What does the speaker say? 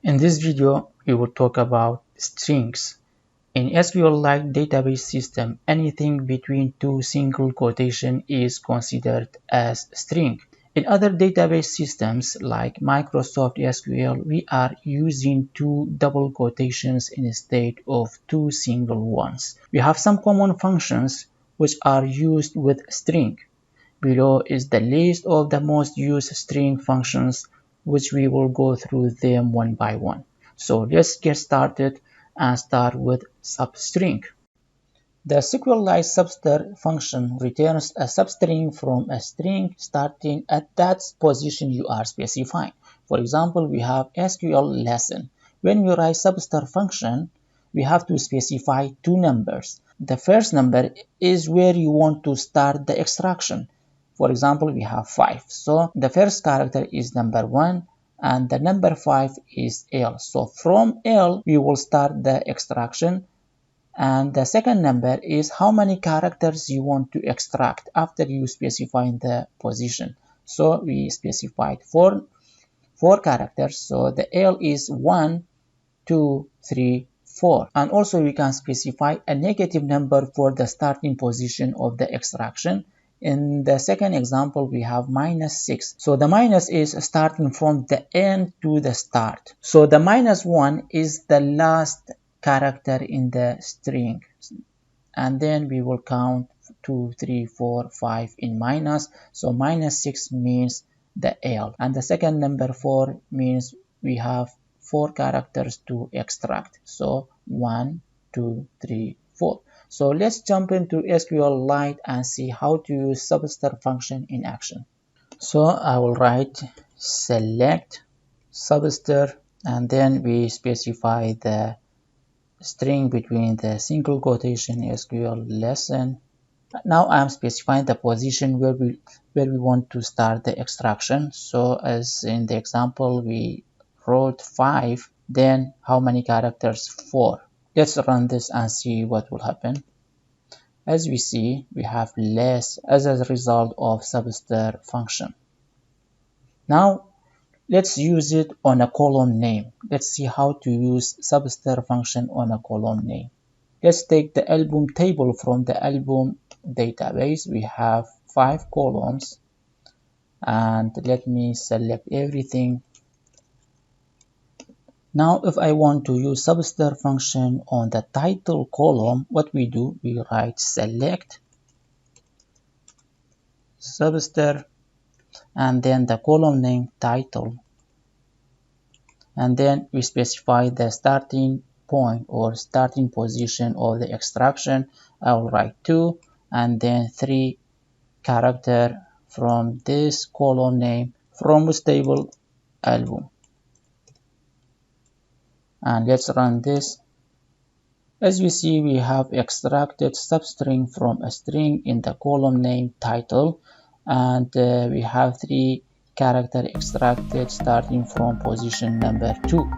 In this video, we will talk about strings. In SQLite database system, anything between two single quotation is considered as string. In other database systems like Microsoft SQL, we are using two double quotations instead of two single ones. We have some common functions which are used with string. Below is the list of the most used string functions, which we will go through them one by one. So let's get started and start with substring. The SQLite substr function returns a substring from a string starting at that position you are specifying. For example, we have SQL lesson. When we write substr function, we have to specify two numbers. The first number is where you want to start the extraction. For example, we have 5. So the first character is number 1 and the number 5 is L. So from L, we will start the extraction. And the second number is how many characters you want to extract after you specify the position. So we specified four characters. So the L is 1, 2, 3, 4. And also we can specify a negative number for the starting position of the extraction. In the second example, we have -6. So the minus is starting from the end to the start. So the -1 is the last character in the string. And then we will count 2, 3, 4, 5 in minus. So -6 means the L. And the second number 4 means we have 4 characters to extract. So 1, 2, 3, 4. So let's jump into SQLite and see how to use substr function in action. So I will write select substr and then we specify the string between the single quotation SQL lesson. Now I'm specifying the position where we want to start the extraction. So as in the example we wrote 5, then how many characters? 4. Let's run this and see what will happen. As we see, we have less as a result of substr function. Now let's use it on a column name. Let's see how to use substr function on a column name. Let's take the album table from the album database. We have 5 columns and let me select everything. Now if I want to use substr function on the title column, what we do, we write select substr and then the column name title, and then we specify the starting point or starting position of the extraction. I will write 2 and then 3 character from this column name from this table album. And let's run this. As we see, we have extracted substring from a string in the column name title, and we have 3 character extracted starting from position number 2.